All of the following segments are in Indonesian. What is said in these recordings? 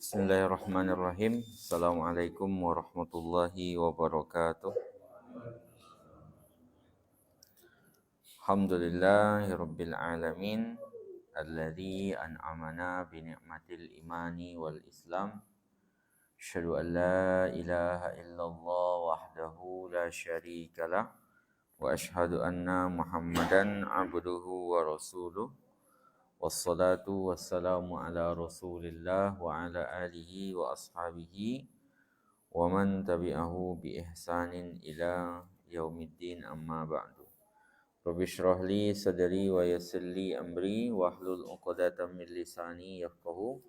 Bismillahirrahmanirrahim. Assalamualaikum warahmatullahi wabarakatuh. Alhamdulillahirabbil alamin alladzi an'amana bi ni'matil imani wal islam. Asyhadu an la ilaha illallah wahdahu la syarikalah wa asyhadu anna Muhammadan abduhu wa rasuluh. Wassalatu wassalamu ala rasulillah wa ala alihi wa ashabihi wa man tabi'ahu bi ihsanin ila yaumiddin amma ba'du. Rabbi shrah li sadri wa yassir li amri wahlul 'uqdatam min lisani yafqahu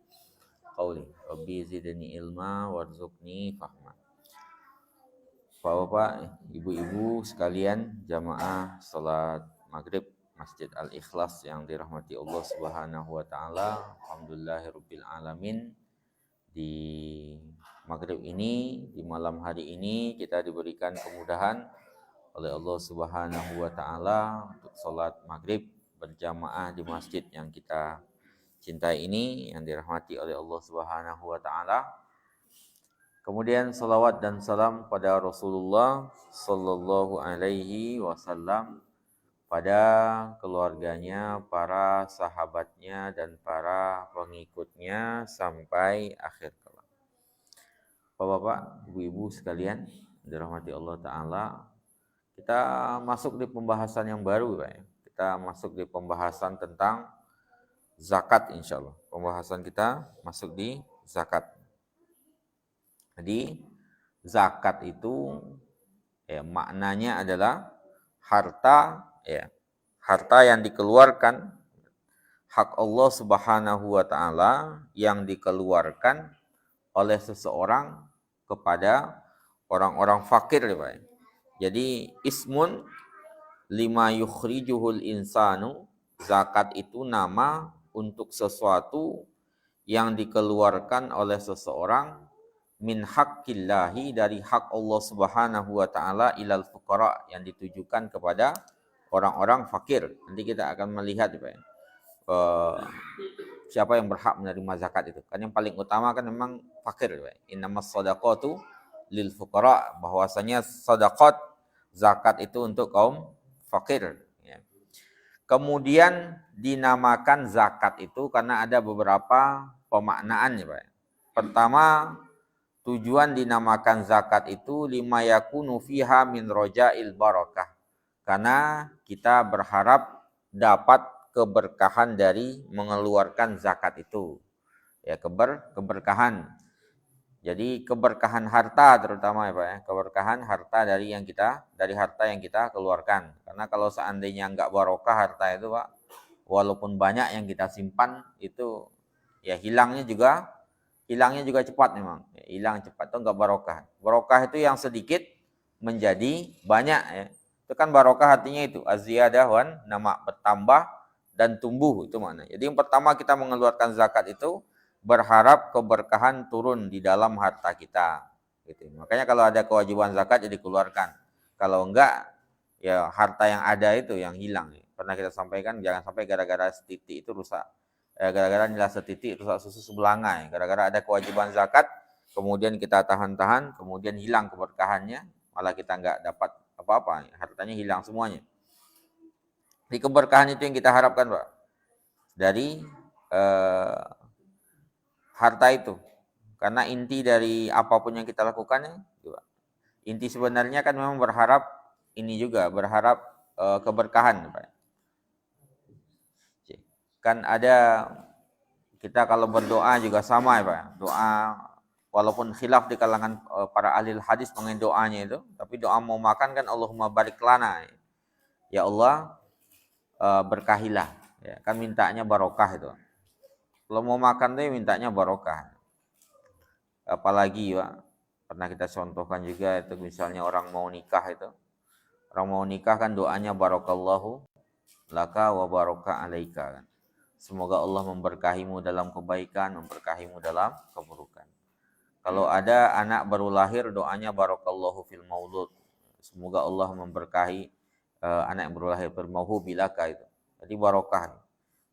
qawli. Rabbi zidni ilma warzuqni fahma. Bapak-bapak, ibu-ibu sekalian, jamaah salat maghrib Masjid Al-Ikhlas yang dirahmati Allah Subhanahu wa taala. Alhamdulillahirabbil alamin. Di maghrib ini, di malam hari ini kita diberikan kemudahan oleh Allah Subhanahu wa taala untuk salat maghrib berjamaah di masjid yang kita cintai ini, yang dirahmati oleh Allah Subhanahu wa taala. Kemudian salawat dan salam pada Rasulullah sallallahu alaihi wasallam, pada keluarganya, para sahabatnya, dan para pengikutnya sampai akhir kelak. Bapak-bapak, ibu-ibu sekalian, dirahmati Allah Ta'ala, kita masuk di pembahasan yang baru, Pak. Kita masuk di pembahasan tentang zakat, insya Allah. Pembahasan kita masuk di zakat. Jadi, zakat itu maknanya adalah harta yang dikeluarkan, hak Allah Subhanahu wa taala yang dikeluarkan oleh seseorang kepada orang-orang fakir, Pak. Jadi ismun lima yukhrijuhul insanu, zakat itu nama untuk sesuatu yang dikeluarkan oleh seseorang min haqqillahi, dari hak Allah Subhanahu wa taala, ilal fuqara, yang ditujukan kepada orang-orang fakir. Nanti kita akan melihat siapa yang berhak menerima zakat itu. Kan yang paling utama kan memang fakir. Innamas shadaqatu lil fuqara, bahwasanya sedekah zakat itu untuk kaum fakir. Kemudian dinamakan zakat itu karena ada beberapa pemaknaannya, Pak. Pertama, tujuan dinamakan zakat itu lima yakunu fiha min rojail barakah, karena kita berharap dapat keberkahan dari mengeluarkan zakat itu. Keberkahan. Jadi keberkahan harta terutama, Pak. Keberkahan harta dari harta yang kita keluarkan. Karena kalau seandainya enggak barokah harta itu, Pak, walaupun banyak yang kita simpan itu hilangnya juga cepat memang. Hilang cepat itu enggak barokah. Barokah itu yang sedikit menjadi banyak, ya. Itu kan barokah artinya itu az-ziyadah wan nama, bertambah dan tumbuh, itu makna. Jadi yang pertama kita mengeluarkan zakat itu berharap keberkahan turun di dalam harta kita, gitu. Makanya kalau ada kewajiban zakat jadi keluarkan. Kalau enggak, ya harta yang ada itu yang hilang. Pernah kita sampaikan, jangan sampai gara-gara setitik itu rusak. Gara-gara nilai setitik rusak susu sebelanga. Gara-gara ada kewajiban zakat, kemudian kita tahan-tahan, kemudian hilang keberkahannya, malah kita enggak dapat apa-apa, hartanya hilang semuanya. Di keberkahan itu yang kita harapkan, Pak, dari harta itu. Karena inti dari apapun yang kita lakukan, inti sebenarnya kan memang berharap ini juga, berharap keberkahan, Pak. Kan ada, kita kalau berdoa juga sama, ya, Pak. Doa walaupun khilaf di kalangan para ahli hadis mengenai doanya itu, tapi doa mau makan kan Allahumma barik lana. Ya Allah, berkahilah. Ya, kan mintanya barokah itu. Kalau mau makan tuh mintanya barokah. Apalagi, Pak, pernah kita contohkan juga itu, misalnya orang mau nikah itu. Orang mau nikah kan doanya barakallahu laka wa baraka alaika, kan. Semoga Allah memberkahimu dalam kebaikan, memberkahimu dalam keburukan. Kalau ada anak baru lahir, doanya barakallahu fil maulud. Semoga Allah memberkahi anak yang baru lahir, bermauhu bilaka itu. Jadi barokah.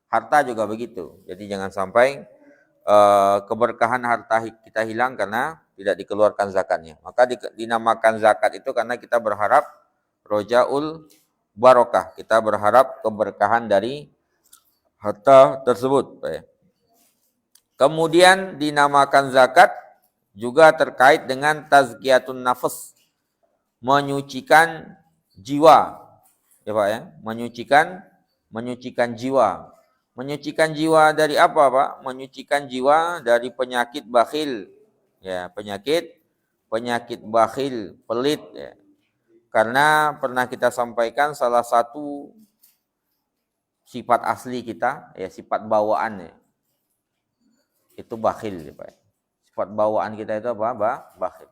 Harta juga begitu. Jadi jangan sampai keberkahan harta kita hilang karena tidak dikeluarkan zakatnya. Maka dinamakan zakat itu karena kita berharap rojaul barokah. Kita berharap keberkahan dari harta tersebut. Kemudian dinamakan zakat juga terkait dengan tazkiyatun nafs, menyucikan jiwa. Ya Pak ya, menyucikan jiwa. Menyucikan jiwa dari apa Pak? Menyucikan jiwa dari penyakit bakhil. Ya, penyakit bakhil, pelit ya. Karena pernah kita sampaikan salah satu sifat asli kita, ya sifat bawaan ya. Itu bakhil ya Pak. Sifat bawaan kita itu apa? Bakhil.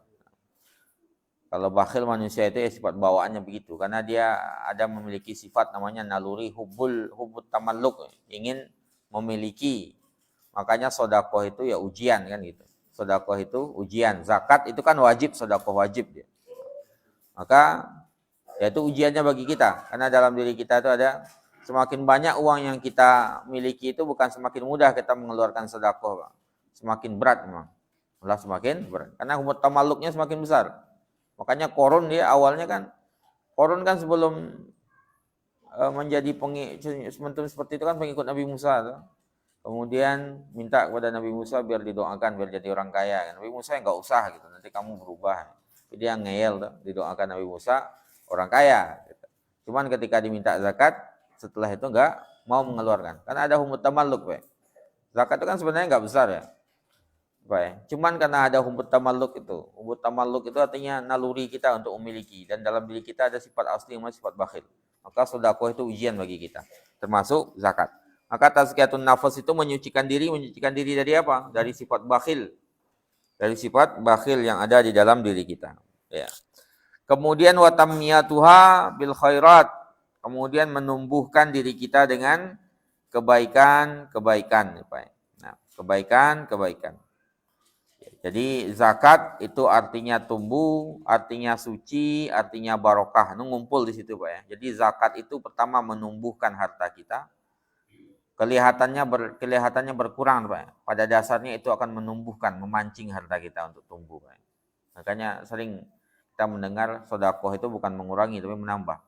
Kalau bakhil manusia itu ya sifat bawaannya begitu. Karena dia ada memiliki sifat namanya naluri hubbut tamalluk. Ingin memiliki. Makanya sodakoh itu ya ujian kan gitu. Sodakoh itu ujian. Zakat itu kan wajib, sodakoh wajib dia. Maka ya itu ujiannya bagi kita. Karena dalam diri kita itu ada semakin banyak uang yang kita miliki itu bukan semakin mudah kita mengeluarkan sodakoh. Pak. Semakin berat memang. Malah semakin berat. Karena hubbut tamalluknya semakin besar. Makanya Korun dia awalnya kan, Korun kan sebelum menjadi seperti itu kan pengikut Nabi Musa. Tuh. Kemudian minta kepada Nabi Musa biar didoakan, biar jadi orang kaya. Nabi Musa nggak usah gitu, nanti kamu berubah. Jadi dia ngeyel, tuh, didoakan Nabi Musa orang kaya. Gitu. Cuman ketika diminta zakat, setelah itu nggak mau mengeluarkan. Karena ada hubbut tamalluk. Zakat itu kan sebenarnya nggak besar ya. Baik. Cuman karena ada hubbut tamalluk itu. Hubbut tamalluk itu artinya naluri kita untuk memiliki. Dan dalam diri kita ada sifat asli yang sifat bakhil. Maka sedekah itu ujian bagi kita. Termasuk zakat. Maka tazkiyatun nafs itu menyucikan diri dari apa? Dari sifat bakhil. Dari sifat bakhil yang ada di dalam diri kita. Ya. Kemudian watamiyatuha bil khairat. Kemudian menumbuhkan diri kita dengan kebaikan. Nah, kebaikan. Jadi zakat itu artinya tumbuh, artinya suci, artinya barokah. Itu ngumpul di situ Pak ya. Jadi zakat itu pertama menumbuhkan harta kita. Kelihatannya berkurang Pak ya. Pada dasarnya itu akan menumbuhkan, memancing harta kita untuk tumbuh Pak ya. Makanya sering kita mendengar sedekah itu bukan mengurangi tapi menambah.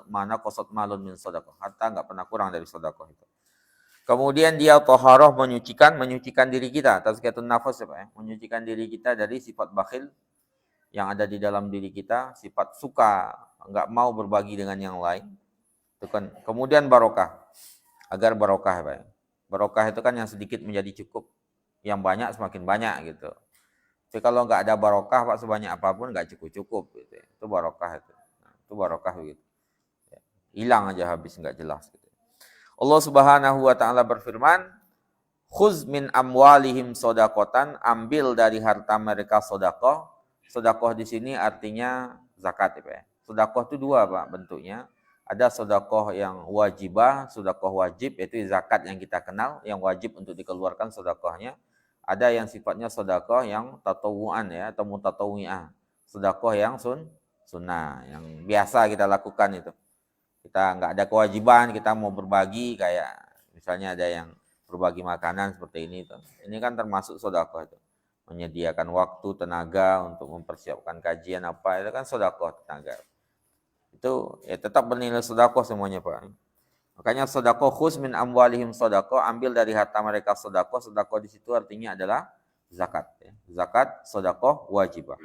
Mana qasad malun min sedekah. Harta enggak pernah kurang dari sedekah itu. Kemudian dia taharah menyucikan diri kita. Tazkiyatun nafas ya Pak ya. Menyucikan diri kita dari sifat bakhil yang ada di dalam diri kita, sifat suka, enggak mau berbagi dengan yang lain. Itu kan. Kemudian barokah. Agar barokah Pak ya. Barokah itu kan yang sedikit menjadi cukup, yang banyak semakin banyak gitu. Tapi kalau enggak ada barokah Pak sebanyak apapun enggak cukup gitu. Itu barokah itu. Nah, itu barokah begitu. Hilang aja habis enggak jelas gitu. Allah Subhanahu wa taala berfirman, "Khuz min amwalihim shadaqatan", ambil dari harta mereka sedekah. Sedekah di sini artinya zakat ya, Pak. Sedekah itu dua, Pak, bentuknya. Ada sedekah yang wajibah, sedekah wajib yaitu zakat yang kita kenal, yang wajib untuk dikeluarkan sedekahnya. Ada yang sifatnya sedekah yang tatawuan ya atau mutatawwi'ah. Sedekah yang sunnah, yang biasa kita lakukan itu. Kita nggak ada kewajiban, kita mau berbagi kayak misalnya ada yang berbagi makanan seperti ini. Ini kan termasuk sedekah itu. Menyediakan waktu, tenaga untuk mempersiapkan kajian apa, itu kan sedekah tenaga. Itu ya tetap bernilai sedekah semuanya Pak. Makanya sedekah khus min amwalihim sedekah, ambil dari harta mereka sedekah. Sedekah di situ artinya adalah zakat. Ya. Zakat sedekah wajibah.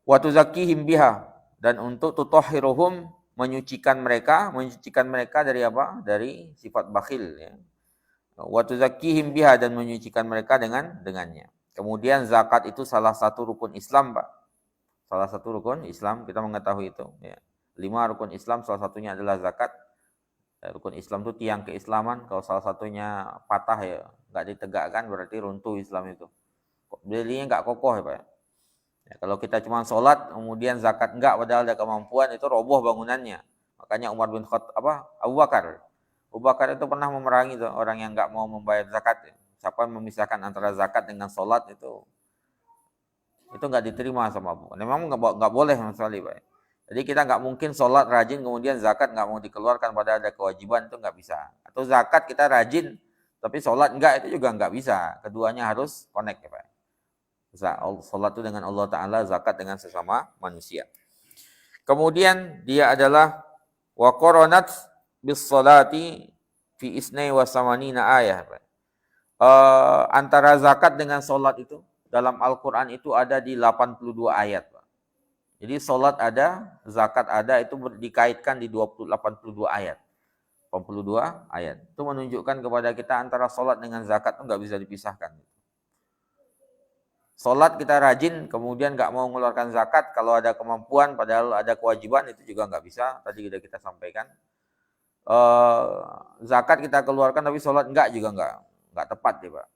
Wa tuzakkihim biha, dan untuk tutahhiruhum, menyucikan mereka dari apa? Dari sifat bakhil ya. Wa tuzakkihim biha, dan menyucikan mereka dengannya. Kemudian zakat itu salah satu rukun Islam, Pak. Salah satu rukun Islam, kita mengetahui itu ya. 5 rukun Islam salah satunya adalah zakat. Rukun Islam itu tiang keislaman, kalau salah satunya patah ya, enggak ditegakkan berarti runtuh Islam itu. Berdirinya enggak kokoh ya, Pak. Ya, kalau kita cuma sholat, kemudian zakat enggak, padahal ada kemampuan, itu roboh bangunannya. Makanya Abu Bakar itu pernah memerangi tuh, orang yang enggak mau membayar zakat. Siapa yang memisahkan antara zakat dengan sholat itu enggak diterima sama Abu Bakar. Memang enggak boleh sama sekali, Pak. Jadi kita enggak mungkin sholat rajin, kemudian zakat enggak mau dikeluarkan padahal ada kewajiban, itu enggak bisa. Atau zakat kita rajin, Tapi sholat enggak, itu juga enggak bisa. Keduanya harus connect ya Pak. Sholat itu dengan Allah Ta'ala, zakat dengan sesama manusia. Kemudian dia adalah wa qaranat bis salati fi isnai wa samanina ayah. Antara zakat dengan sholat itu dalam Al-Quran itu ada di 82 ayat. Pak. Jadi sholat ada, zakat ada, itu dikaitkan di 82 ayat. 82 ayat. Itu menunjukkan kepada kita antara sholat dengan zakat itu nggak bisa dipisahkan. Sholat kita rajin, kemudian nggak mau mengeluarkan zakat, kalau ada kemampuan, padahal ada kewajiban, itu juga nggak bisa. Tadi sudah kita sampaikan. Zakat kita keluarkan, tapi sholat enggak juga nggak tepat ya Pak.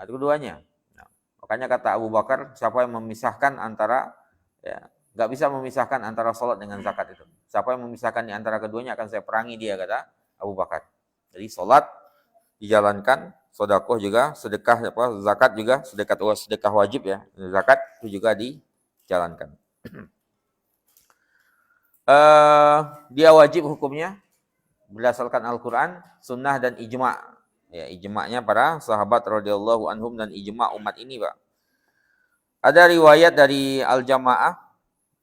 Ada keduanya. Nah, makanya kata Abu Bakar, siapa yang memisahkan antara, ya nggak bisa memisahkan antara sholat dengan zakat itu. Siapa yang memisahkan di antara keduanya akan saya perangi dia, kata Abu Bakar. Jadi sholat dijalankan, sedekah juga, sedekah apa, zakat juga, sedekah wajib ya, zakat itu juga dijalankan. Dia wajib hukumnya berdasarkan Al-Quran, sunnah dan ijma'. Ya, ijma'nya para sahabat radhiyallahu anhum dan ijma' umat ini, Pak. Ada riwayat dari Al-Jamaah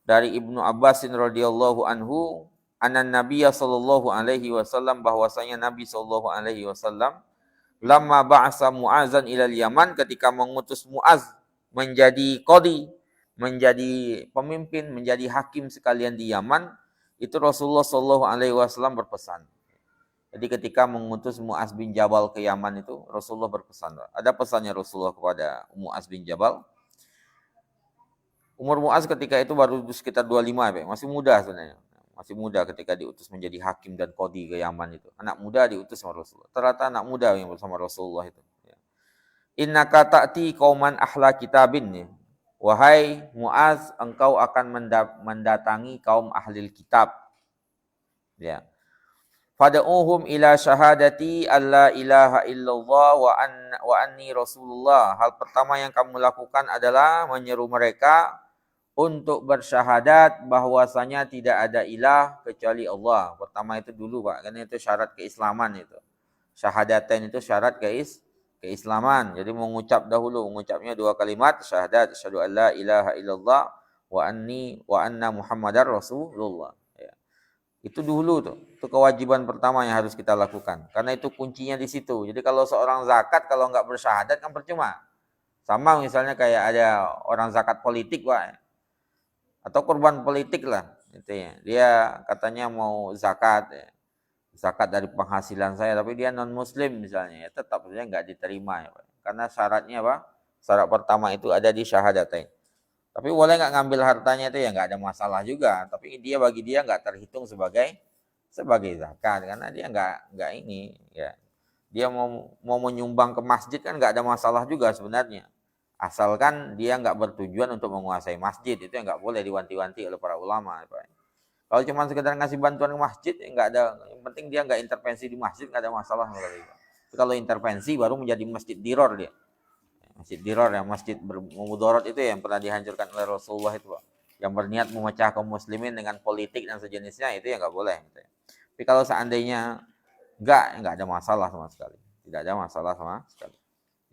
dari Ibnu Abbas radhiyallahu anhu, anan Nabiya sallallahu alaihi wasallam, bahwasanya Nabi sallallahu alaihi wasallam lamma ba'asa Mu'azan ilal Yaman, ketika mengutus Mu'az menjadi qadi, menjadi pemimpin, menjadi hakim sekalian di Yaman, itu Rasulullah sallallahu alaihi wasallam berpesan. Jadi ketika mengutus Mu'az bin Jabal ke Yaman itu, Rasulullah berpesan. Ada pesannya Rasulullah kepada Mu'az bin Jabal. Umur Mu'az ketika itu baru sekitar 25 ya, masih muda sebenarnya. Masih muda ketika diutus menjadi hakim dan qadi ke Yaman itu. Anak muda diutus sama Rasulullah. Ternyata anak muda yang bersama Rasulullah itu. Innaka ta'ti qauman ahla kitabin. Ya. Wahai Mu'az, engkau akan mendatangi kaum ahli kitab. Ya. Fad'uhum ila syahadati alla ilaha illallah wa anni rasulullah. Hal pertama yang kamu lakukan adalah menyeru mereka untuk bersyahadat bahwasanya tidak ada ilah kecuali Allah. Pertama itu dulu Pak, karena itu syarat keislaman itu. Syahadatain itu syarat keislaman. Jadi mengucap dahulu, mengucapnya 2 kalimat syahadat, asyhadu alla ilaha illallah wa anna muhammadar rasulullah. Ya. Itu dulu tuh. Itu kewajiban pertama yang harus kita lakukan. Karena itu kuncinya di situ. Jadi kalau seorang zakat kalau nggak bersyahadat kan percuma. Sama misalnya kayak ada orang zakat politik Pak. Atau korban politik lah, gitu ya. Dia katanya mau zakat, ya. Zakat dari penghasilan saya, tapi dia non Muslim misalnya, ya tetap saja nggak diterima ya Pak. Karena syaratnya apa? Syarat pertama itu ada di syahadatain. Tapi boleh nggak ngambil hartanya itu ya nggak ada masalah juga. Tapi dia bagi dia nggak terhitung sebagai zakat karena dia nggak ini ya. Dia mau menyumbang ke masjid kan nggak ada masalah juga sebenarnya. Asalkan dia nggak bertujuan untuk menguasai masjid, itu yang nggak boleh diwanti-wanti oleh para ulama. Kalau cuma sekedar ngasih bantuan ke masjid, nggak ada. Yang penting dia nggak intervensi di masjid, nggak ada masalah. Kalau intervensi baru menjadi masjid diror dia. Masjid diror ya, masjid bermudarat itu yang pernah dihancurkan oleh Rasulullah itu Pak. Yang berniat memecah kaum muslimin dengan politik dan sejenisnya, itu ya nggak boleh. Tapi kalau seandainya nggak ada masalah sama sekali. Tidak ada masalah sama sekali.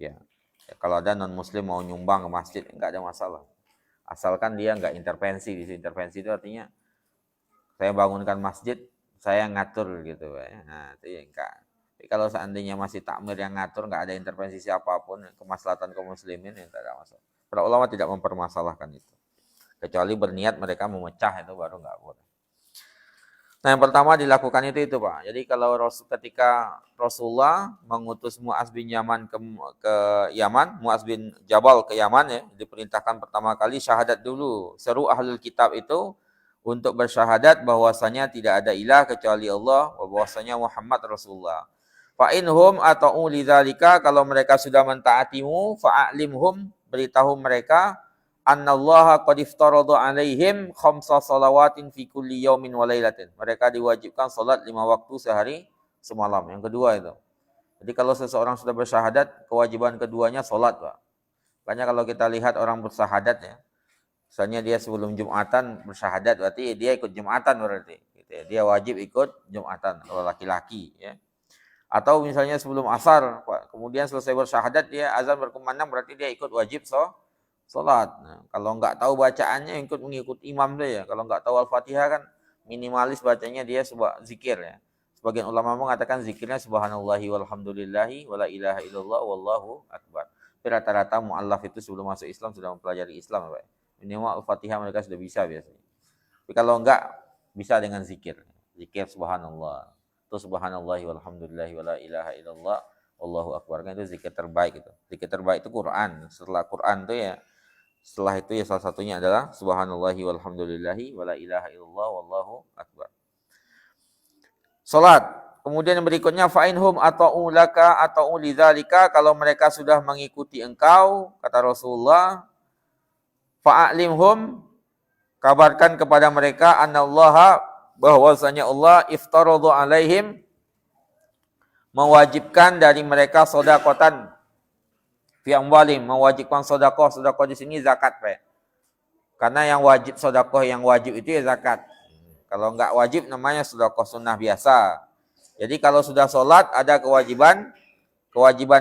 Ya. Ya, kalau ada non muslim mau nyumbang ke masjid enggak ada masalah, asalkan dia enggak intervensi. Intervensi itu artinya saya bangunkan masjid, saya ngatur gitu ya. Nah itu ya enggak. Tapi kalau seandainya masih takmir yang ngatur, enggak ada intervensi siapapun, kemaslahatan kaum muslimin, ya enggak ada masalah. Para ulama tidak mempermasalahkan itu, kecuali berniat mereka memecah, itu baru enggak boleh. Nah yang pertama dilakukan itu Pak. Jadi kalau ketika Rasulullah mengutus Mu'az bin Yaman ke Yaman, Mu'az bin Jabal ke Yaman ya, diperintahkan pertama kali syahadat dulu. Seru ahlul kitab itu untuk bersyahadat bahwasanya tidak ada ilah kecuali Allah, bahwasanya Muhammad Rasulullah. Fa inhum ata'u lidzalika, kalau mereka sudah mentaatimu, fa'alimhum, beritahu mereka annallaha qad iftarada alaihim khamsa salawatin fi kulli yaumin wa lailatin. Mereka diwajibkan salat 5 waktu sehari semalam. Yang kedua itu. Jadi kalau seseorang sudah bersyahadat, kewajiban keduanya salat, Pak. Makanya kalau kita lihat orang bersyahadat ya. Misalnya dia sebelum Jumatan bersyahadat, berarti dia ikut Jumatan berarti. Gitu ya. Dia wajib ikut Jumatan kalau laki-laki ya. Atau misalnya sebelum asar, kemudian selesai bersyahadat dia azan berkumandang, berarti dia ikut wajib sholat. Nah, kalau nggak tahu bacaannya ikut mengikut imam saja. Kalau nggak tahu Al-Fatihah kan minimalis bacanya dia sebuah zikir ya. Sebagian ulama mengatakan zikirnya subhanallahi walhamdulillahi wala ilaha illallah wallahu akbar. Tapi rata-rata mu'allaf itu sebelum masuk Islam sudah mempelajari Islam, Pak. Minimal Al-Fatihah mereka sudah bisa biasanya. Tapi kalau enggak, bisa dengan zikir. Zikir subhanallah. Itu subhanallahi walhamdulillahi wala ilaha illallah wallahu akbar. Kan itu zikir terbaik itu. Zikir terbaik itu Quran. Setelah Quran itu ya, setelah itu ya salah satunya adalah subhanallahi walhamdulillahi wala ilaha illallah wallahu akbar. Salat. Kemudian yang berikutnya fa'inhum ata'u laka ata'u lidzalika, kalau mereka sudah mengikuti engkau, kata Rasulullah, fa'alimhum, kabarkan kepada mereka annallaha, bahwasanya Allah iftaradhu alaihim, mewajibkan dari mereka sedekatan fi amwalim, mewajibkan sedekah. Sedekah di sini zakat, Pak. Karena yang wajib sedekah, yang wajib itu ya zakat. Kalau enggak wajib namanya sedekah sunnah biasa. Jadi kalau sudah sholat ada kewajiban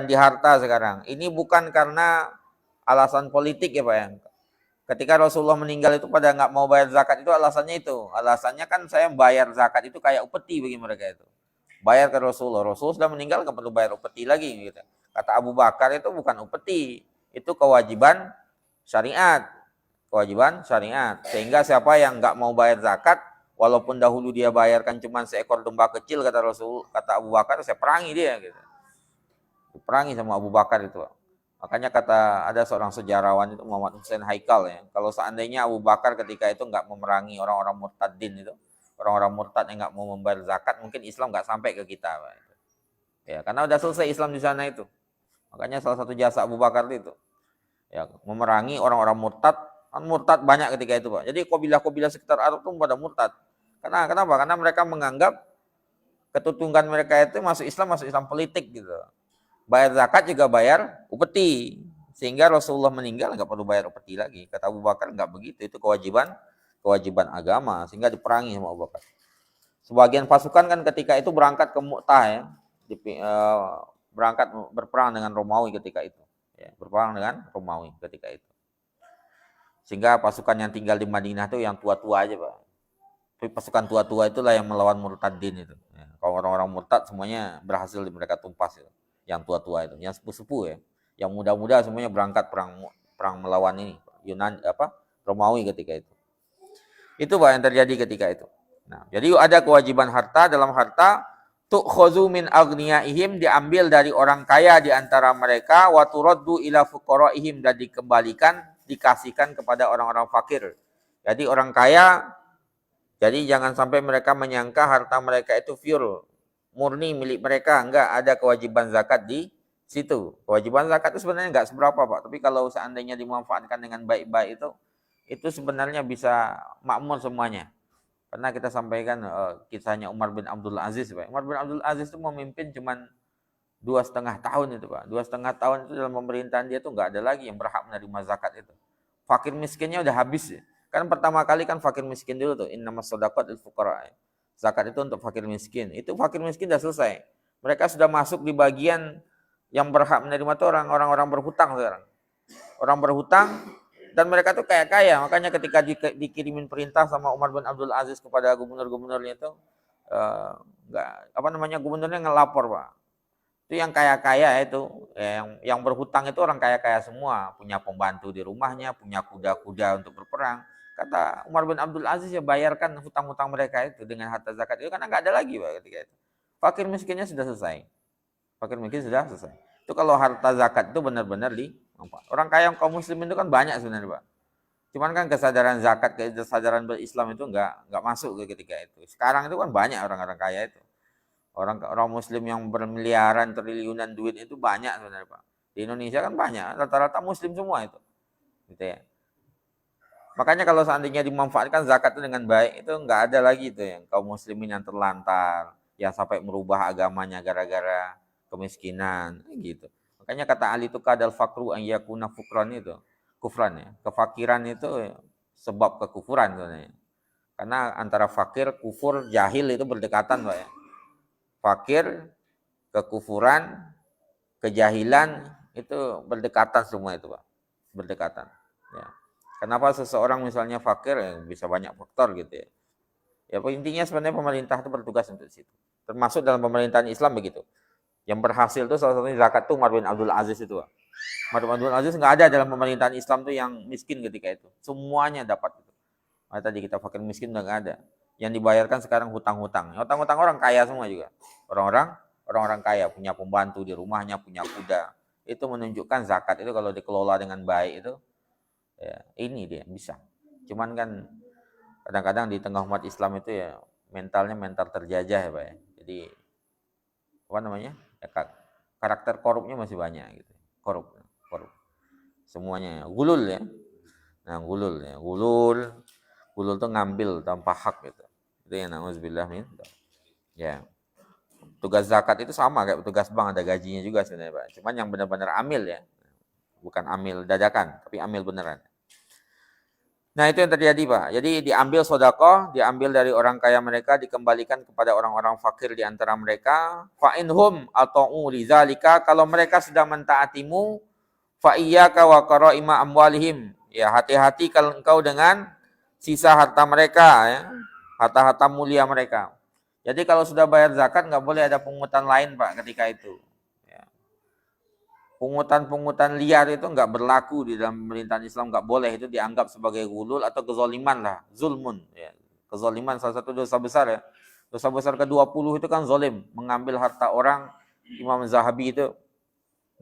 di harta sekarang. Ini bukan karena alasan politik ya Pak ya. Ketika Rasulullah meninggal itu pada nggak mau bayar zakat itu alasannya itu. Alasannya kan saya bayar zakat itu kayak upeti bagi mereka itu. Bayar ke Rasulullah. Rasulullah sudah meninggal nggak perlu bayar upeti lagi gitu. Kata Abu Bakar itu bukan upeti. Itu kewajiban syariat. Kewajiban syariat. Sehingga siapa yang nggak mau bayar zakat, walaupun dahulu dia bayarkan cuma seekor domba kecil, kata Rasul, kata Abu Bakar, saya perangi dia gitu. Perangi sama Abu Bakar itu. Makanya kata ada seorang sejarawan itu Muhammad Hussein Haikal ya, kalau seandainya Abu Bakar ketika itu nggak memerangi orang-orang murtadin itu, orang-orang murtad yang nggak mau membayar zakat, mungkin Islam nggak sampai ke kita. Ya, karena udah selesai Islam di sana itu. Makanya salah satu jasa Abu Bakar itu ya memerangi orang-orang murtad. Kan murtad banyak ketika itu, Pak. Jadi kabilah-kabilah sekitar Arab itu pada murtad. Kenapa? Karena mereka menganggap ketutungan mereka itu masuk Islam politik gitu. Bayar zakat juga bayar upeti. Sehingga Rasulullah meninggal nggak perlu bayar upeti lagi. Kata Abu Bakar nggak begitu, itu kewajiban agama, sehingga diperangi sama Abu Bakar. Sebagian pasukan kan ketika itu berangkat ke Mu'tah ya, berangkat berperang dengan Romawi ketika itu. Ya, berperang dengan Romawi ketika itu. Sehingga pasukan yang tinggal di Madinah itu yang tua-tua aja Pak. Tapi pasukan tua-tua itulah yang melawan murtadin itu. Ya, kalau orang-orang murtad semuanya berhasil mereka tumpas itu. Yang tua-tua itu, yang sepuh-sepuh ya. Yang muda-muda semuanya berangkat perang melawan ini Romawi ketika itu. Itu Pak yang terjadi ketika itu. Nah, jadi ada kewajiban harta. Dalam harta tu'khazu min aghniyaihim, diambil dari orang kaya di antara mereka, wa turaddu ila fuqaraihim, dan dikembalikan, dikasihkan kepada orang-orang fakir. Jadi orang kaya, jadi jangan sampai mereka menyangka harta mereka itu pure, murni milik mereka. Enggak, ada kewajiban zakat di situ. Kewajiban zakat itu sebenarnya enggak seberapa Pak, tapi kalau seandainya dimanfaatkan dengan baik-baik itu sebenarnya bisa makmur semuanya. Pernah kita sampaikan kisahnya Umar bin Abdul Aziz Pak. Umar bin Abdul Aziz itu memimpin cuman 2,5 tahun itu Pak. 2,5 tahun itu dalam pemerintahan dia tuh nggak ada lagi yang berhak menerima zakat itu. Fakir miskinnya udah habis ya. Kan pertama kali kan fakir miskin dulu tuh. Innamas shadaqat lil fuqara. Zakat itu untuk fakir miskin. Itu fakir miskin udah selesai. Mereka sudah masuk di bagian yang berhak menerima tuh orang-orang berhutang sekarang. Orang berhutang dan mereka tuh kaya-kaya. Makanya ketika dikirimin perintah sama Umar bin Abdul Aziz kepada gubernur-gubernurnya itu gubernurnya ngelapor Pak. Itu yang kaya-kaya itu, yang berhutang itu orang kaya-kaya semua, punya pembantu di rumahnya, punya kuda-kuda untuk berperang. Kata Umar bin Abdul Aziz ya bayarkan hutang-hutang mereka itu dengan harta zakat itu, karena nggak ada lagi Pak ketika itu. Fakir miskinnya sudah selesai. Fakir miskin sudah selesai. Itu kalau harta zakat itu benar-benar orang kaya kaum muslimin itu kan banyak sebenarnya Pak. Cuman kan kesadaran zakat, kesadaran berislam itu nggak masuk ketika itu. Sekarang itu kan banyak orang-orang kaya itu. Orang muslim yang bermiliaran, triliunan duit itu banyak sebenarnya Pak. Di Indonesia kan banyak, rata-rata muslim semua itu. Gitu ya. Makanya kalau seandainya dimanfaatkan zakat itu dengan baik, itu nggak ada lagi itu yang kaum muslimin yang terlantar, yang sampai merubah agamanya gara-gara kemiskinan, gitu. Makanya kata Ali itu kadal fakru an yakuna fukran itu, kufran ya. Kefakiran itu sebab kekufuran sebenarnya. Karena antara fakir, kufur, jahil itu berdekatan Pak ya. Fakir, kekufuran, kejahilan itu berdekatan semua itu, Pak. Berdekatan. Ya. Kenapa seseorang misalnya fakir, ya bisa banyak faktor gitu ya. Ya intinya sebenarnya pemerintah itu bertugas untuk situ. Termasuk dalam pemerintahan Islam begitu. Yang berhasil itu salah satunya zakat tuh Umar bin Abdul Aziz itu, Pak. Umar bin Abdul Aziz nggak ada dalam pemerintahan Islam tuh yang miskin ketika itu. Semuanya dapat itu. Nah, tadi kita fakir miskin udah nggak ada. Yang dibayarkan sekarang hutang-hutang. Hutang-hutang orang kaya semua juga. Orang-orang kaya punya pembantu di rumahnya, punya kuda. Itu menunjukkan zakat itu kalau dikelola dengan baik itu, ya, ini dia bisa. Cuman kan kadang-kadang di tengah umat Islam itu ya mentalnya mental terjajah ya, Pak ya. Jadi apa namanya? Ya, karakter korupnya masih banyak gitu. Korup. Semuanya gulul ya. Nah, gulul tuh ngambil tanpa hak gitu. Itu yang nauzubillah min. Ya. Tugas zakat itu sama kayak petugas bank, ada gajinya juga sebenarnya, Pak. Cuman yang benar-benar amil ya. Bukan amil dadakan, tapi amil beneran. Nah, itu yang terjadi, Pak. Jadi diambil sedekah, diambil dari orang kaya mereka, dikembalikan kepada orang-orang fakir di antara mereka. Fa inhum ata'u lidzalika, kalau mereka sudah mentaatimu, fa iyyaka wa qaraima amwalihim. Ya, hati-hati kalau engkau dengan sisa harta mereka ya. Harta-harta mulia mereka. Jadi kalau sudah bayar zakat nggak boleh ada pungutan lain, Pak, ketika itu. Ya. Pungutan-pungutan liar itu nggak berlaku di dalam pemerintahan Islam, nggak boleh, itu dianggap sebagai gulul atau kezaliman lah, zulmun. Ya. Kezaliman salah satu dosa besar ya. Dosa besar ke-20 itu kan zalim, mengambil harta orang. Imam Zahabi itu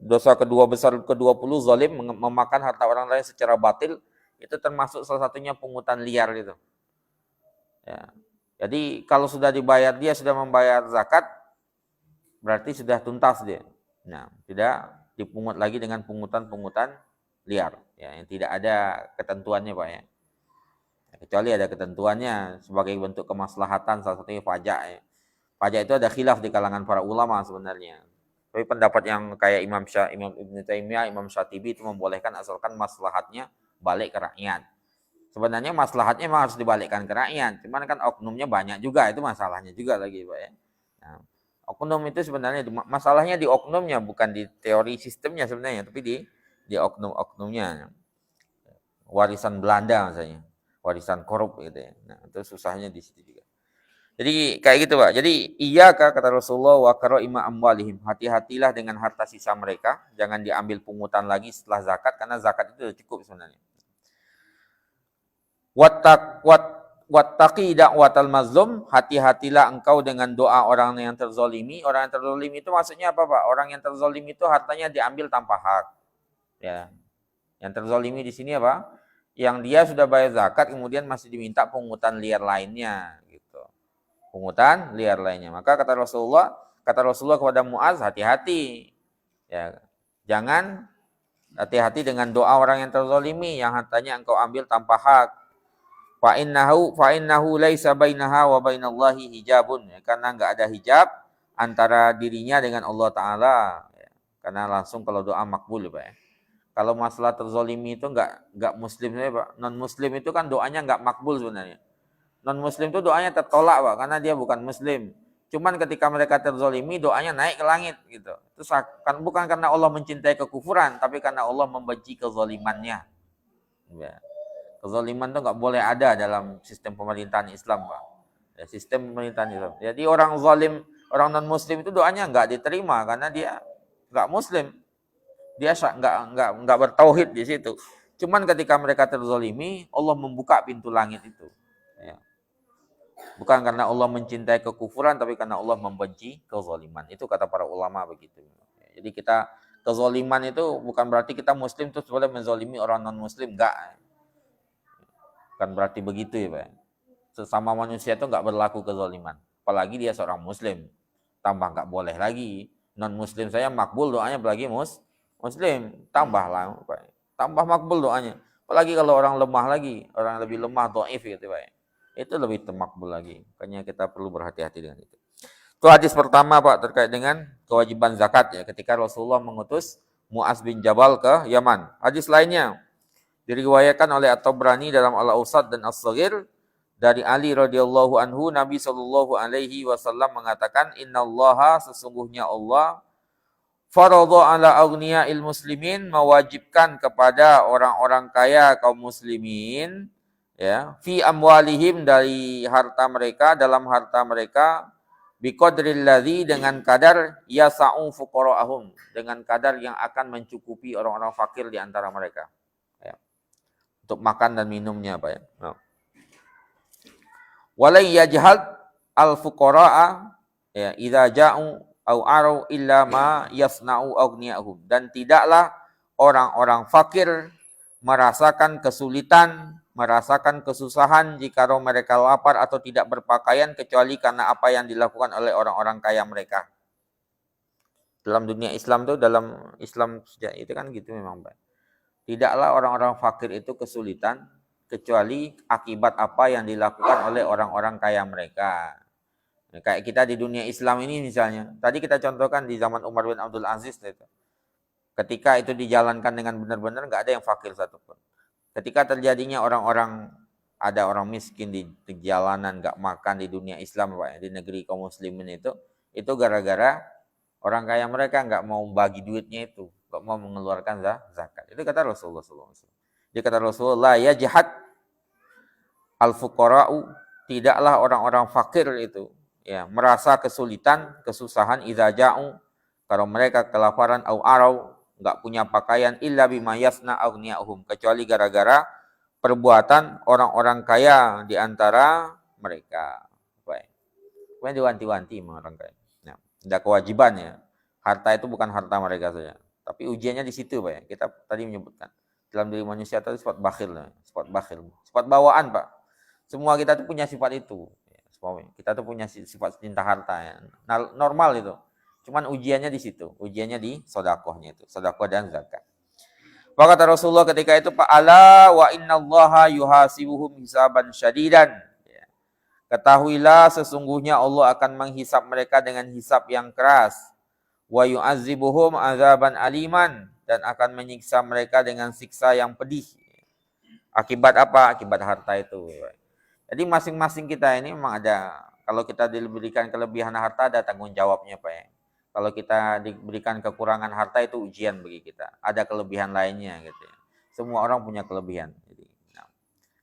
dosa kedua besar ke-20 zalim, memakan harta orang lain secara batil, itu termasuk salah satunya pungutan liar itu. Ya. Jadi kalau sudah dibayar, dia sudah membayar zakat, berarti sudah tuntas dia. Nah, tidak dipungut lagi dengan pungutan-pungutan liar, ya, yang tidak ada ketentuannya, Pak ya. Kecuali ada ketentuannya sebagai bentuk kemaslahatan, salah satunya pajak. Ya. Pajak itu ada khilaf di kalangan para ulama sebenarnya. Tapi pendapat yang kayak Imam Ibn Taimiyah, Imam Syatibi itu membolehkan asalkan maslahatnya balik ke rakyat. Sebenarnya maslahatnya memang harus dibalikkan ke rakyat. Cuman kan oknumnya banyak juga, itu masalahnya juga lagi, Pak ya. Nah, oknum itu sebenarnya masalahnya di oknumnya, bukan di teori sistemnya sebenarnya, tapi di oknum-oknumnya. Warisan Belanda misalnya, warisan korup gitu ya. Nah, itu susahnya di situ juga. Jadi kayak gitu, Pak. Jadi iya kata Rasulullah wa qaraima amwalihim. Hati-hatilah dengan harta sisa mereka, jangan diambil pungutan lagi setelah zakat, karena zakat itu sudah cukup sebenarnya. Wattaqi da'watal mazlum, hati-hatilah engkau dengan doa orang yang terzolimi. Orang yang terzolimi itu maksudnya apa, Pak? Orang yang terzolimi itu hartanya diambil tanpa hak. Ya. Yang terzolimi di sini apa? Yang dia sudah bayar zakat kemudian masih diminta pungutan liar lainnya gitu. Pungutan liar lainnya. Maka kata Rasulullah kepada Muaz, hati-hati. Ya. Jangan hati-hati dengan doa orang yang terzolimi yang hartanya engkau ambil tanpa hak. Fa innahu laisa bainaha wa bainallahi hijabun, ya, karena enggak ada hijab antara dirinya dengan Allah Taala, ya. Karena langsung kalau doa makbul, Pak ya. Kalau masalah terzolimi itu enggak muslim ya, Pak. Non muslim itu kan doanya enggak makbul sebenarnya. Non muslim itu doanya tertolak, Pak, karena dia bukan muslim. Cuman ketika mereka terzolimi, doanya naik ke langit gitu. Itu kan bukan karena Allah mencintai kekufuran, tapi karena Allah membenci kezalimannya. Ya. Kezaliman itu nggak boleh ada dalam sistem pemerintahan Islam, Pak. Ya, sistem pemerintahan Islam. Jadi orang zalim, orang non Muslim itu doanya nggak diterima karena dia nggak Muslim, dia nggak bertauhid di situ. Cuman ketika mereka terzalimi, Allah membuka pintu langit itu. Ya. Bukan karena Allah mencintai kekufuran, tapi karena Allah membenci kezaliman. Itu kata para ulama begitu. Ya, jadi kita kezaliman itu bukan berarti kita Muslim terus boleh menzalimi orang non Muslim, enggak. Kan berarti begitu ya, Pak. Sesama manusia itu nggak berlaku kezaliman. Apalagi dia seorang muslim. Tambah nggak boleh lagi. Non-muslim saya makbul doanya, apalagi muslim. Tambahlah, Pak. Tambah makbul doanya. Apalagi kalau orang lemah lagi. Orang lebih lemah, dhaif gitu, Pak. Itu lebih termakbul lagi. Makanya kita perlu berhati-hati dengan itu. Itu hadis pertama, Pak, terkait dengan kewajiban zakat ya. Ketika Rasulullah mengutus Muaz bin Jabal ke Yaman. Hadis lainnya diriwayatkan oleh At-Tabrani dalam Al-Awsat dan As-Saghir Dari Ali radhiyallahu anhu, Nabi sallallahu alaihi wasallam mengatakan, innallaha, sesungguhnya Allah, faradha ala aghniya'il muslimin, mewajibkan kepada orang-orang kaya kaum muslimin, ya, fi amwalihim, dari harta mereka, dalam harta mereka, biqadril ladzi, dengan kadar yasa'u fuqara'ahum, dengan kadar yang akan mencukupi orang-orang fakir di antara mereka. Ya. Untuk makan dan minumnya, Pak ya. No. Walai yajhal al-fuqara'a, ya, idza ja'u au arau illa ma yasna'u aghniyahum, dan tidaklah orang-orang fakir merasakan kesulitan, merasakan kesusahan jika mereka lapar atau tidak berpakaian, kecuali karena apa yang dilakukan oleh orang-orang kaya mereka. Dalam dunia Islam tuh, dalam Islam sejak itu kan gitu memang, Pak. Tidaklah orang-orang fakir itu kesulitan kecuali akibat apa yang dilakukan oleh orang-orang kaya mereka. Kayak kita di dunia Islam ini misalnya, tadi kita contohkan di zaman Umar bin Abdul Aziz itu. Ketika itu dijalankan dengan benar-benar, nggak ada yang fakir satupun. Ketika terjadinya orang-orang, ada orang miskin di jalanan, nggak makan di dunia Islam, Pak, di negeri kaum muslimin itu gara-gara orang kaya mereka nggak mau bagi duitnya itu, nggak mau mengeluarkan zakat. Itu kata Rasulullah SAW. Dia kata Rasulullah, ya jihad al-fuqara'u, tidaklah orang-orang fakir itu, ya, merasa kesulitan, kesusahan, idza ja'u, kalau mereka kelaparan, au arau, enggak punya pakaian, illa bima yasna aghniyahum, kecuali gara-gara perbuatan orang-orang kaya di antara mereka. Baik. Kemudian diwanti-wanti orang kaya. Nah, ada kewajibannya. Harta itu bukan harta mereka saja, tapi ujiannya di situ, Pak. Kita tadi menyebutkan dalam diri manusia itu sifat bakhil, sifat bawaan, Pak. Semua kita tuh punya sifat itu. Kita tuh punya sifat cinta harta, ya. Normal itu. Cuman ujiannya di situ. Ujiannya di sedekahnya itu. Sedekah dan zakat. Maka kata Rasulullah ketika itu, Pak, ala wa innallaha yuhasibuhum hisaban syadidan. Ketahuilah sesungguhnya Allah akan menghisap mereka dengan hisap yang keras. Wa yu'adzibuhum azaban aliman, dan akan menyiksa mereka dengan siksa yang pedih. Akibat apa? Akibat harta itu. Jadi masing-masing kita ini memang ada, kalau kita diberikan kelebihan harta ada tanggung jawabnya, Pak ya. Kalau kita diberikan kekurangan harta itu ujian bagi kita. Ada kelebihan lainnya gitu ya. Semua orang punya kelebihan. Jadi,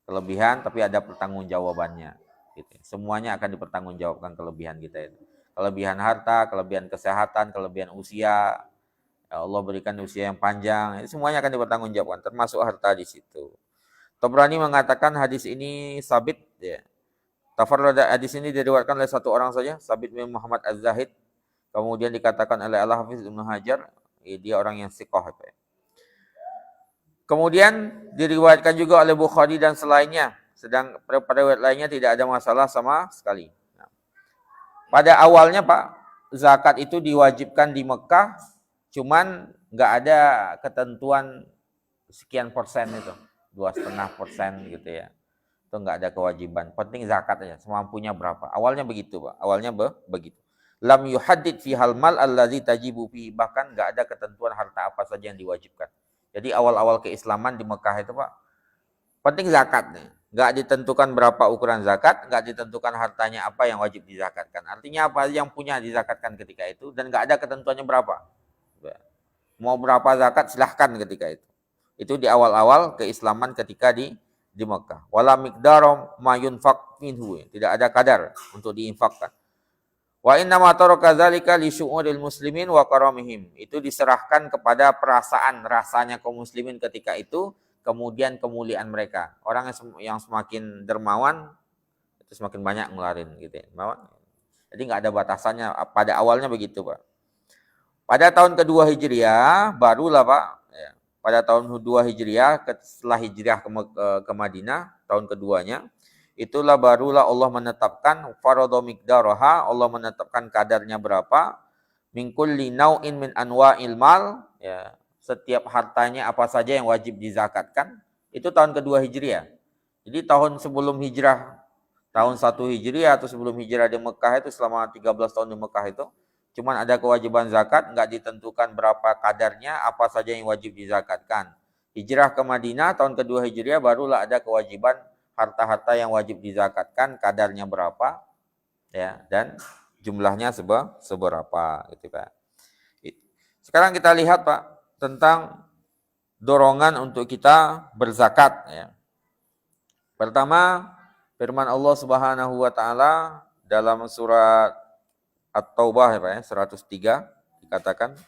kelebihan tapi ada pertanggungjawabannya. Gitu. Semuanya akan dipertanggungjawabkan kelebihan kita itu. Kelebihan harta, kelebihan kesehatan, kelebihan usia. Allah berikan usia yang panjang. Itu semuanya akan dipertanggungjawabkan, termasuk harta di situ. Tabrani mengatakan hadis ini sabit, ya. Tafarrada, hadis ini diriwayatkan oleh satu orang saja, Sabit bin Muhammad Az-Zahid. Kemudian dikatakan oleh Al-Hafiz Ibnu Hajar, dia orang yang siqah. Kemudian diriwayatkan juga oleh Bukhari dan selainnya. Sedang pada riwayat lainnya tidak ada masalah sama sekali. Nah, pada awalnya, Pak, zakat itu diwajibkan di Mekah, cuman nggak ada ketentuan sekian persen itu. 2,5% gitu ya. Itu enggak ada kewajiban. Penting zakat aja, semampunya berapa. Awalnya begitu, Pak. Awalnya begitu. Lam yuhaddid fi hal mal allazi tajibu fi, bahkan enggak ada ketentuan harta apa saja yang diwajibkan. Jadi awal-awal keislaman di Mekah itu, Pak, penting zakat nih. Enggak ditentukan berapa ukuran zakat, enggak ditentukan hartanya apa yang wajib dizakatkan. Artinya apa yang punya dizakatkan ketika itu, dan enggak ada ketentuannya berapa. Mau berapa zakat silahkan ketika itu. Itu di awal-awal keislaman ketika di Mekah. Wala miqdarum ma yunfaq minhu, tidak ada kadar untuk diinfakkan. Wa inna ma taraka dzalika li syu'uril muslimin wa karamihim. Itu diserahkan kepada perasaan rasanya kaum muslimin ketika itu, kemudian kemuliaan mereka. Orang yang semakin dermawan itu semakin banyak ngeluarin gitu ya. Jadi enggak ada batasannya, pada awalnya begitu, Pak. Pada tahun kedua Hijriah barulah, Pak, ya, pada tahun 2 Hijriah, setelah hijrah ke Madinah, tahun keduanya, itulah barulah Allah menetapkan faradha miqdaraha, Allah menetapkan kadarnya berapa, min kulli nau'in min anwa'il mal, ya, setiap hartanya apa saja yang wajib dizakatkan, itu tahun kedua Hijriah. Jadi tahun sebelum hijrah, tahun 1 Hijriah atau sebelum hijrah di Mekah itu, selama 13 tahun di Mekah itu, cuman ada kewajiban zakat, enggak ditentukan berapa kadarnya, apa saja yang wajib dizakatkan. Hijrah ke Madinah tahun kedua Hijriah barulah ada kewajiban harta-harta yang wajib dizakatkan, kadarnya berapa, ya, dan jumlahnya seberapa, gitu Pak. Sekarang kita lihat Pak tentang dorongan untuk kita berzakat, ya. Pertama, firman Allah Subhanahu wa taala dalam surat At-Taubah ya Pak ya, 103 dikatakan,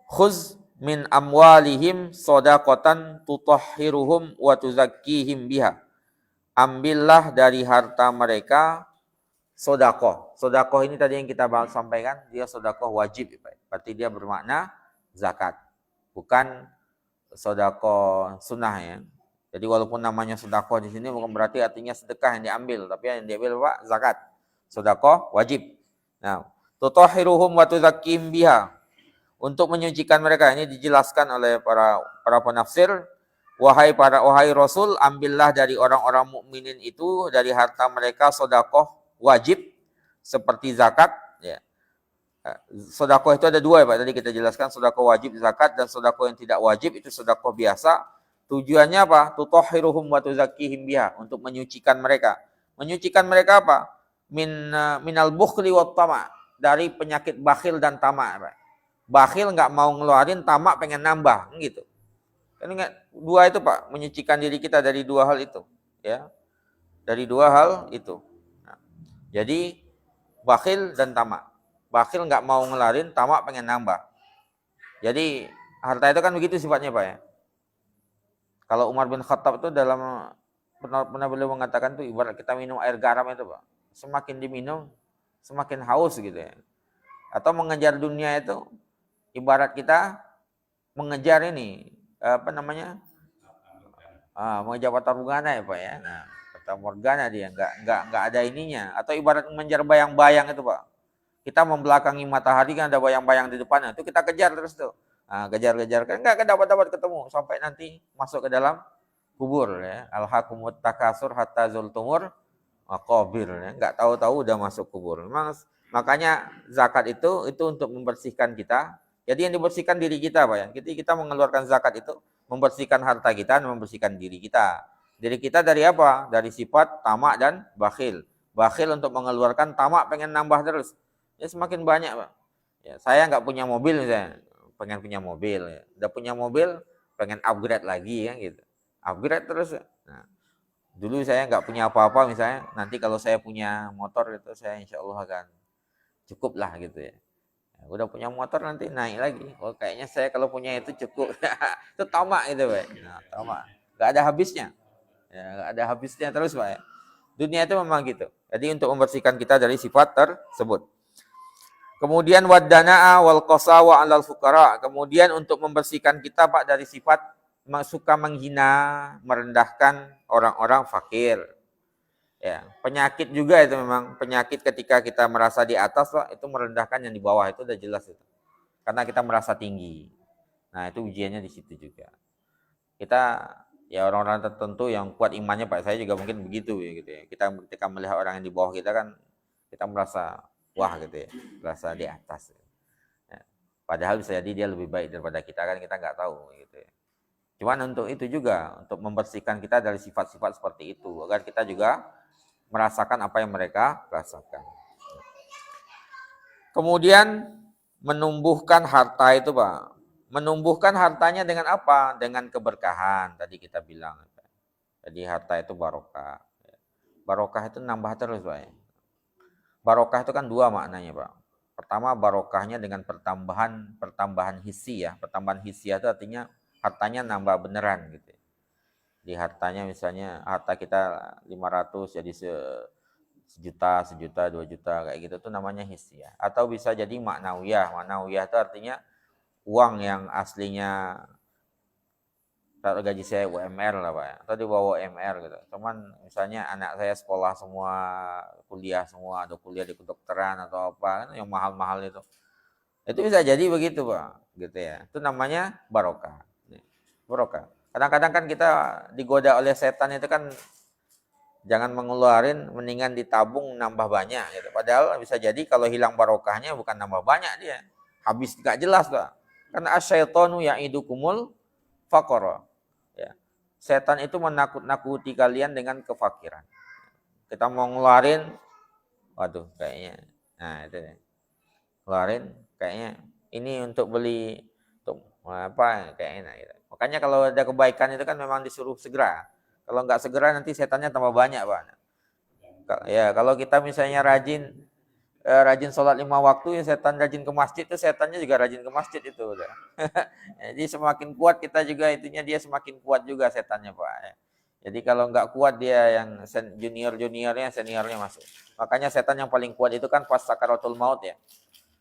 "Khuz min amwalihim shadaqatan tutahhiruhum wa tuzakkihim biha." Ambillah dari harta mereka sedekah. Sedekah ini tadi yang kita sampaikan, dia sedekah wajib ya Pak. Berarti dia bermakna zakat. Bukan sedekah sunnah ya. Jadi walaupun namanya sedekah di sini bukan berarti artinya sedekah yang diambil, tapi yang diambil Pak zakat. Sedekah wajib. Nah, tutahhiruhum wa tuzakkihim biha. Untuk menyucikan mereka, ini dijelaskan oleh para penafsir, wahai Rasul, ambillah dari orang-orang mukminin itu dari harta mereka sedekah wajib seperti zakat, ya. Sedekah itu ada dua ya Pak, tadi kita jelaskan sedekah wajib zakat dan sedekah yang tidak wajib itu sedekah biasa. Tujuannya apa? Tutahhiruhum wa tuzakkihim biha, untuk menyucikan mereka. Menyucikan mereka apa? Minal bukhli wat tama', dari penyakit bakhil dan tamak, Pak. Bakhil nggak mau ngeluarin, tamak pengen nambah, gitu. Kan dua itu Pak, menyucikan diri kita dari dua hal itu, ya. Dari dua hal itu. Nah, jadi bakhil dan tamak. Bakhil nggak mau ngeluarin, tamak pengen nambah. Jadi harta itu kan begitu sifatnya Pak ya. Kalau Umar bin Khattab itu pernah beliau mengatakan tuh ibarat kita minum air garam itu Pak. Semakin diminum, semakin haus gitu ya. Atau mengejar dunia itu ibarat kita mengejar ini mengejar fata morgana ya Pak ya. Nah, fata morgana dia nggak ada ininya. Atau ibarat mengejar bayang-bayang itu Pak. Kita membelakangi matahari kan ada bayang-bayang di depannya. Itu kita kejar terus tuh. Nah, kejar-kejar kan nggak dapat ketemu sampai nanti masuk ke dalam kubur ya. Alhaqumut takasur hatta zultumur maqabir ya. Nggak tahu-tahu udah masuk kubur. Memang makanya zakat itu untuk membersihkan kita. Jadi yang dibersihkan diri kita Pak ya. Jadi kita mengeluarkan zakat itu membersihkan harta kita dan membersihkan diri kita. Diri kita dari apa? Dari sifat tamak dan bakhil. Bakhil untuk mengeluarkan, tamak pengen nambah terus. Ya semakin banyak Pak. Ya, saya nggak punya mobil misalnya, pengen punya mobil. Ya. Udah punya mobil, pengen upgrade lagi ya gitu. Upgrade terus. Nah, dulu saya nggak punya apa-apa misalnya, nanti kalau saya punya motor itu saya insya Allah akan cukup lah gitu ya. Udah punya motor nanti naik lagi. Oh kayaknya saya kalau punya itu cukup. Itu tamak gitu Pak. Nah, tamak. Gak ada habisnya. Ya, gak ada habisnya terus Pak. Dunia itu memang gitu. Jadi untuk membersihkan kita dari sifat tersebut. Kemudian waddana'a wal qasawa 'alal fuqara. Kemudian untuk membersihkan kita Pak dari sifat suka menghina, merendahkan orang-orang fakir. Ya, penyakit juga itu memang penyakit ketika kita merasa di atas Pak, itu merendahkan yang di bawah itu udah jelas itu. Karena kita merasa tinggi. Nah, itu ujiannya di situ juga. Kita ya orang-orang tertentu yang kuat imannya Pak, saya juga mungkin begitu ya gitu ya. Kita ketika melihat orang yang di bawah kita kan kita merasa wah gitu ya, merasa di atas. Ya. Padahal bisa jadi dia lebih baik daripada kita kan kita nggak tahu gitu ya. Cuman untuk itu juga untuk membersihkan kita dari sifat-sifat seperti itu agar kita juga merasakan apa yang mereka rasakan. Kemudian menumbuhkan harta itu Pak. Menumbuhkan hartanya dengan apa? Dengan keberkahan tadi kita bilang. Jadi harta itu barokah. Barokah itu nambah terus Pak. Barokah itu kan dua maknanya Pak. Pertama barokahnya dengan pertambahan hissi ya. Pertambahan hissi itu artinya hartanya nambah beneran gitu. Di hartanya misalnya harta kita 500 jadi sejuta, 2 juta kayak gitu tuh namanya hissiyah. Atau bisa jadi maknawiyah. Maknawiyah itu artinya uang yang aslinya kalau gaji saya UMR lah Pak ya. Atau di bawah UMR gitu. Cuman misalnya anak saya sekolah semua, kuliah semua, ada kuliah di kedokteran atau apa kan yang mahal-mahal itu. Itu bisa jadi begitu Pak, gitu ya. Itu namanya barokah. Barokah. Kadang-kadang kan kita digoda oleh setan itu kan jangan mengeluarin, mendingan ditabung nambah banyak gitu. Padahal bisa jadi kalau hilang barokahnya bukan nambah banyak dia. Habis gak jelas Pak. Karena asyaitonu ya'idukumul faqara. Ya. setan itu menakut-nakuti kalian dengan kefakiran. Kita mau ngeluarin, waduh kayaknya, nah itu deh. Ngeluarin kayaknya ini untuk beli untuk apa kayaknya. Nah, gitu. Makanya kalau ada kebaikan itu kan memang disuruh segera. Kalau nggak segera nanti setannya tambah banyak, Pak. Ya kalau kita misalnya rajin sholat 5 waktu, ya setan rajin ke masjid, itu setannya juga rajin ke masjid itu udah. Jadi semakin kuat kita juga itunya, dia semakin kuat juga setannya, Pak. Jadi kalau nggak kuat dia yang juniornya, seniornya masuk. Makanya setan yang paling kuat itu kan pas sakaratul maut ya.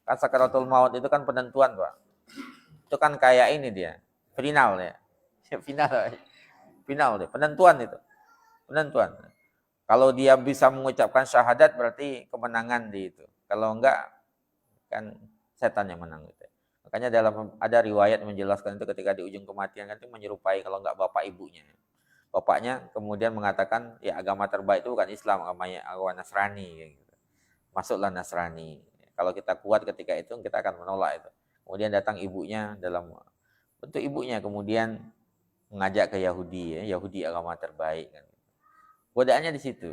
Kan sakaratul maut itu kan penentuan, Pak. Itu kan kayak ini dia, final ya. Final deh, penentuan itu. Penentuan. Kalau dia bisa mengucapkan syahadat berarti kemenangan di itu. Kalau enggak kan setan yang menang gitu. Makanya ada riwayat menjelaskan itu ketika di ujung kematian kan itu menyerupai kalau enggak bapak ibunya. Bapaknya kemudian mengatakan ya agama terbaik itu bukan Islam, agama Nasrani gitu. Masuklah Nasrani. Kalau kita kuat ketika itu kita akan menolak itu. Kemudian datang ibunya dalam bentuk ibunya kemudian mengajak ke Yahudi ya, Yahudi agama terbaik kan. Godaannya di situ.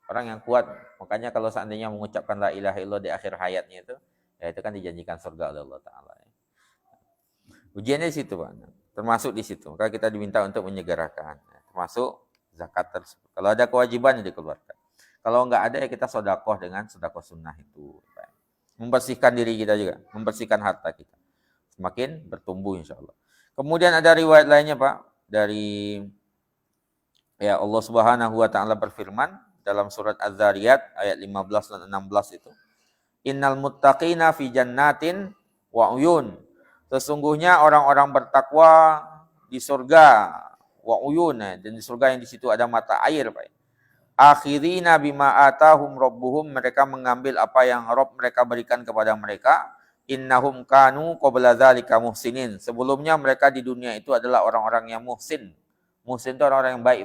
Orang yang kuat, makanya kalau seandainya mengucapkan la ilaha illallah di akhir hayatnya itu, ya itu kan dijanjikan surga oleh Allah Ta'ala. Ujiannya di situ, Pak. Termasuk di situ. Maka kita diminta untuk menyegerakan. Termasuk zakat tersebut. Kalau ada kewajiban yang dikeluarkan. Kalau enggak ada ya kita sodakoh dengan sodakoh sunnah itu. Membersihkan diri kita juga. Membersihkan harta kita. Semakin bertumbuh insya Allah. Kemudian ada riwayat lainnya, Pak. Dari ya Allah Subhanahu wa taala berfirman dalam surat Az-Zariyat ayat 15 dan 16 itu. Innal muttaqina fi jannatin wa uyun. Sesungguhnya orang-orang bertakwa di surga wa uyun, dan di surga yang di situ ada mata air, Pak. Akhirina bima atahum rabbuhum, mereka mengambil apa yang Rabb mereka berikan kepada mereka. Innahum kanu qabla dzalika muhsinin. Sebelumnya mereka di dunia itu adalah orang-orang yang muhsin. Muhsin itu orang-orang yang baik.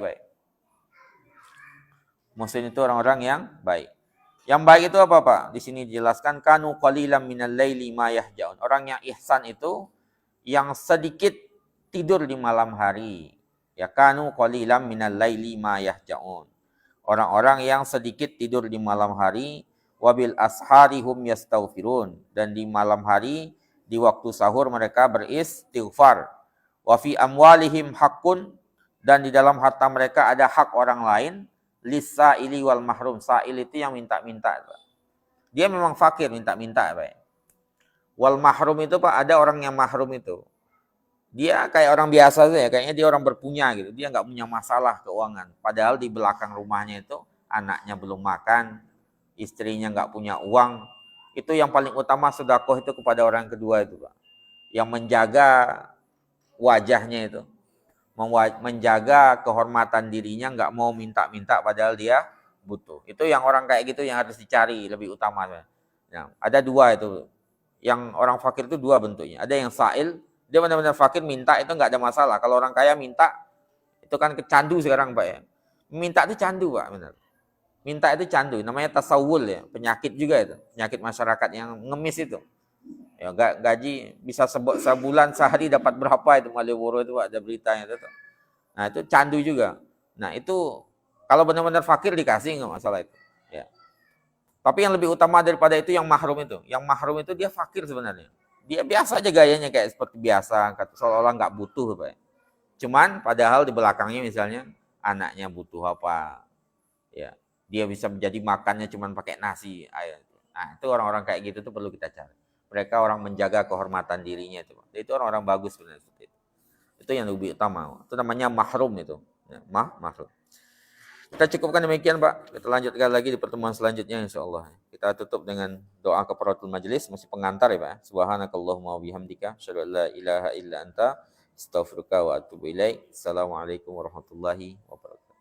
Muhsin itu orang-orang yang baik. Yang baik itu apa, Pak? Di sini dijelaskan kanu qalilan minal laili ma yahjaun. Orang yang ihsan itu yang sedikit tidur di malam hari. Ya kanu qalilan minal laili ma yahjaun. Orang-orang yang sedikit tidur di malam hari, wabil asharihum yastaghfirun, dan di malam hari di waktu sahur mereka beristighfar. Wa fi amwalihim haqqun, dan di dalam harta mereka ada hak orang lain. Lis-sa'ili wal mahrum. Sa'il itu yang minta-minta. Dia memang fakir, minta-minta, Pak. Wal mahrum itu, Pak, ada orang yang mahrum itu. Dia kayak orang biasa saja, kayaknya dia orang berpunya gitu. Dia nggak punya masalah keuangan. Padahal di belakang rumahnya itu anaknya belum makan, istrinya nggak punya uang. Itu yang paling utama sedekah itu kepada orang kedua itu, Pak. Yang menjaga wajahnya itu. Menjaga kehormatan dirinya, nggak mau minta-minta padahal dia butuh. Itu yang orang kayak gitu yang harus dicari lebih utama. Ya, ada dua itu. Yang orang fakir itu dua bentuknya. Ada yang sa'il, dia benar-benar fakir minta itu nggak ada masalah. Kalau orang kaya minta itu kan kecandu sekarang, Pak ya. Minta itu candu, Pak, benar. Minta itu candu, namanya tasawul ya, penyakit juga itu. Penyakit masyarakat yang ngemis itu. Ya, gaji bisa sebulan sehari dapat berapa itu Malioboro itu, Pak, ada beritanya itu. Nah, itu candu juga. Nah, itu kalau benar-benar fakir dikasih nggak masalah itu. Ya. Tapi yang lebih utama daripada itu yang mahrum itu. Yang mahrum itu dia fakir sebenarnya. Dia biasa aja gayanya kayak seperti biasa, seolah-olah nggak butuh, Pak. Cuman padahal di belakangnya misalnya anaknya butuh apa. Ya, dia bisa menjadi makannya cuman pakai nasi. Nah, itu orang-orang kayak gitu tuh perlu kita cari. Mereka orang menjaga kehormatan dirinya itu. Itu orang-orang bagus sebenarnya seperti itu. Itu yang lebih utama. Itu namanya mahrum itu. Ya, mahrum. Kita cukupkan demikian, Pak. Kita lanjutkan lagi di pertemuan selanjutnya insyaallah. Kita tutup dengan doa kafaratul majelis, masih pengantar ya, Pak. Subhanakallahumma wa bihamdika asyhadu an la ilaha illa anta astaghfiruka wa atubu ilaik. Assalamualaikum warahmatullahi wabarakatuh.